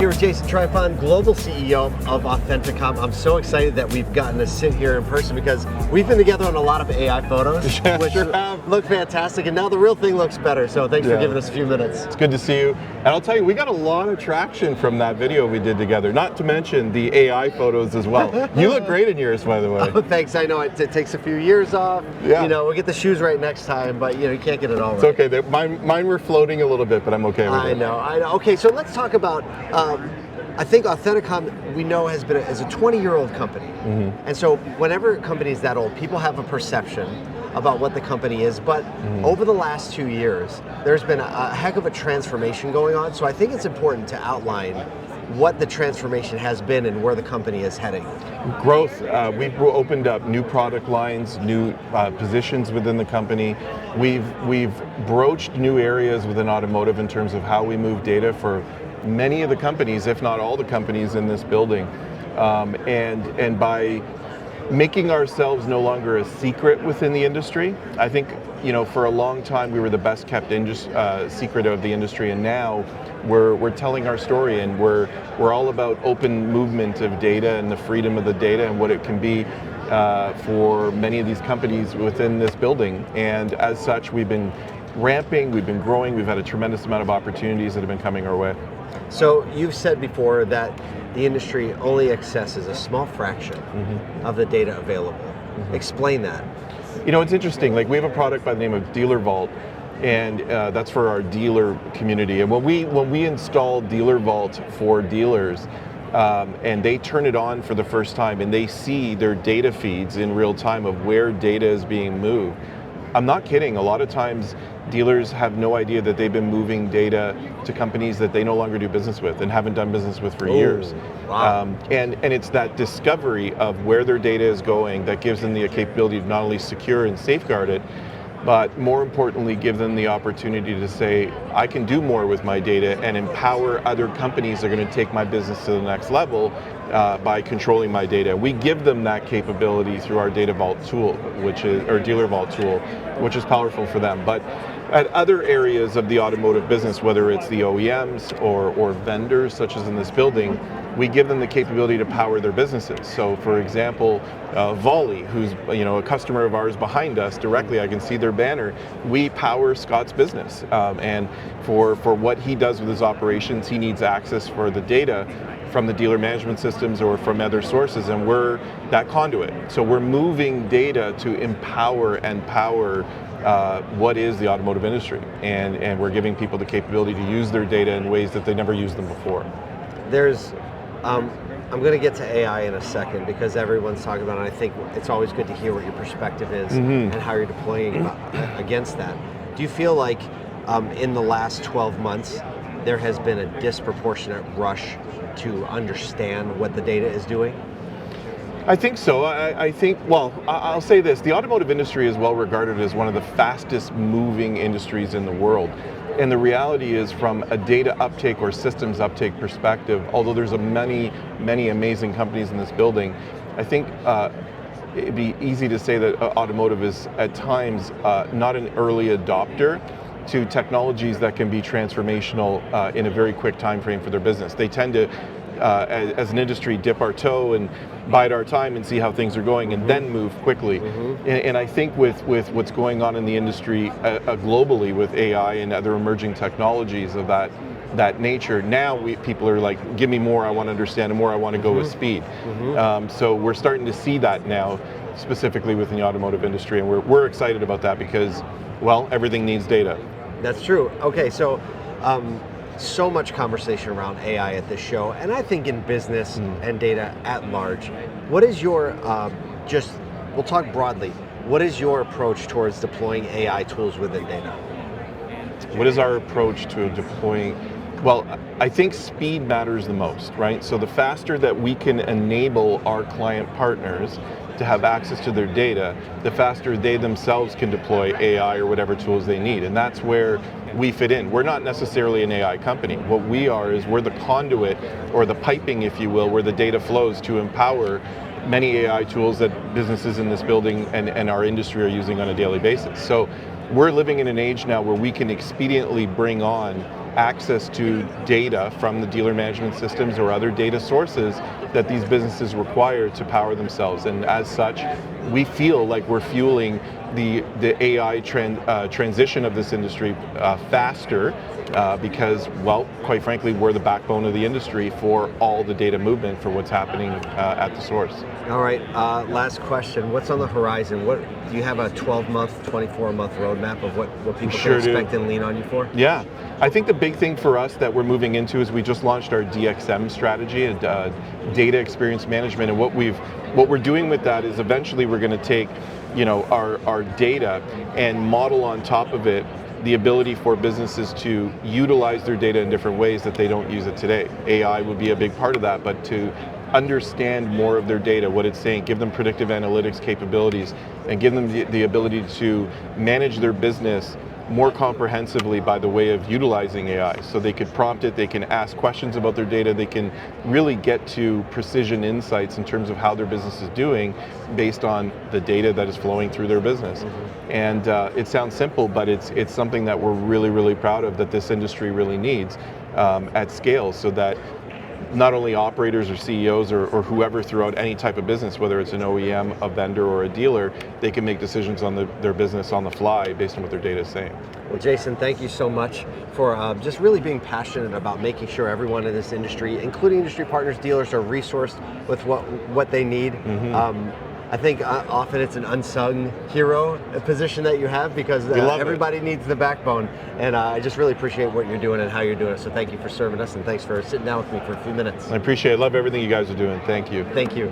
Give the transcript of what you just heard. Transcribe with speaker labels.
Speaker 1: here with Jason Tryphon, Global CEO of Authenticom. I'm so excited that we've gotten to sit here in person because we've been together on a lot of AI photos, which look fantastic, and now the real thing looks better, so thanks for giving us a few minutes.
Speaker 2: It's good to see you. And I'll tell you, we got a lot of traction from that video we did together, not to mention the AI photos as well. You look great in yours, by the way.
Speaker 1: Oh, thanks. I know it takes a few years off.
Speaker 2: Yeah.
Speaker 1: You know, we'll get the shoes right next time, but you can't get it all right.
Speaker 2: It's okay. Mine were floating a little bit, but I'm okay with it.
Speaker 1: I know. Okay, so let's talk about, I think Authenticom, we know, is a 20-year-old company. And so whenever a company is that old, people have a perception about what the company is, but over the last 2 years, there's been a heck of a transformation going on. So I think it's important to outline what the transformation has been and where the company is heading.
Speaker 2: Growth. We've opened up new product lines, new positions within the company. We've broached new areas within automotive in terms of how we move data for many of the companies, if not all the companies in this building. And by making ourselves no longer a secret within the industry, I think, for a long time we were the best kept secret of the industry, and now we're telling our story, and we're all about open movement of data and the freedom of the data and what it can be for many of these companies within this building. And as such, we've been ramping, we've been growing, we've had a tremendous amount of opportunities that have been coming our way.
Speaker 1: So you've said before that the industry only accesses a small fraction of the data available. Explain that.
Speaker 2: It's interesting. Like, we have a product by the name of Dealer Vault, and that's for our dealer community. And when we install Dealer Vault for dealers, and they turn it on for the first time, and they see their data feeds in real time of where data is being moved, I'm not kidding. A lot of times dealers have no idea that they've been moving data to companies that they no longer do business with and haven't done business with for years.
Speaker 1: Wow.
Speaker 2: And it's that discovery of where their data is going that gives them the capability to not only secure and safeguard it, but more importantly, give them the opportunity to say, I can do more with my data and empower other companies that are going to take my business to the next level by controlling my data. We give them that capability through our Data Vault tool, or Dealer Vault tool, which is powerful for them. But at other areas of the automotive business, whether it's the OEMs or vendors, such as in this building, we give them the capability to power their businesses. So, for example, Volley, who's a customer of ours behind us directly, I can see their banner. We power Scott's business, and for what he does with his operations, he needs access for the data from the dealer management systems or from other sources, and we're that conduit. So we're moving data to empower and power what is the automotive industry, and we're giving people the capability to use their data in ways that they never used them before.
Speaker 1: I'm going to get to AI in a second because everyone's talking about it, and I think it's always good to hear what your perspective is and how you're deploying against that. Do you feel like in the last 12 months there has been a disproportionate rush to understand what the data is doing?
Speaker 2: I think so. I think, well, I'll say this. The automotive industry is well regarded as one of the fastest moving industries in the world. And the reality is, from a data uptake or systems uptake perspective, although there's many amazing companies in this building, I think it'd be easy to say that automotive is at times not an early adopter to technologies that can be transformational in a very quick time frame for their business. They tend to, as an industry, dip our toe and bide our time and see how things are going and then move quickly. And I think with what's going on in the industry globally with AI and other emerging technologies of that nature, now people are like, give me more, I want to understand, and more, I want to go with speed. So we're starting to see that now, specifically within the automotive industry, and we're excited about that because, well, everything needs data.
Speaker 1: That's true. Okay, so so much conversation around AI at this show, and I think in business and data at large. What is your, we'll talk broadly, what is your approach towards deploying AI tools within data?
Speaker 2: What is our approach to deploying? Well, I think speed matters the most, right? So the faster that we can enable our client partners to have access to their data, the faster they themselves can deploy AI or whatever tools they need. And that's where we fit in. We're not necessarily an AI company. What we are is we're the conduit, or the piping, if you will, where the data flows to empower many AI tools that businesses in this building and our industry are using on a daily basis. So we're living in an age now where we can expediently bring on access to data from the dealer management systems or other data sources that these businesses require to power themselves. And as such, we feel like we're fueling the AI transition of this industry faster because, well, quite frankly, we're the backbone of the industry for all the data movement for what's happening at the source.
Speaker 1: All right, last question. What's on the horizon? What do you have a 12-month, 24-month roadmap of what people can expect and lean on you for?
Speaker 2: Yeah, I think the big thing for us that we're moving into is we just launched our DXM strategy, data experience management, and what we're doing with that is eventually we're going to take, our data and model on top of it the ability for businesses to utilize their data in different ways that they don't use it today. AI would be a big part of that, but to understand more of their data, what it's saying, give them predictive analytics capabilities, and give them the ability to manage their business more comprehensively by the way of utilizing AI. So they could prompt it, they can ask questions about their data, they can really get to precision insights in terms of how their business is doing based on the data that is flowing through their business. Mm-hmm. And it sounds simple, but it's something that we're really, really proud of that this industry really needs at scale, so that not only operators or CEOs or whoever throughout any type of business, whether it's an OEM, a vendor, or a dealer, they can make decisions on their business on the fly based on what their data is saying.
Speaker 1: Well, Jason, thank you so much for just really being passionate about making sure everyone in this industry, including industry partners, dealers, are resourced with what they need. Mm-hmm. I think often it's an unsung hero position that you have because everybody needs the backbone. And I just really appreciate what you're doing and how you're doing it. So thank you for serving us, and thanks for sitting down with me for a few minutes.
Speaker 2: I appreciate it. I love everything you guys are doing. Thank you.
Speaker 1: Thank you.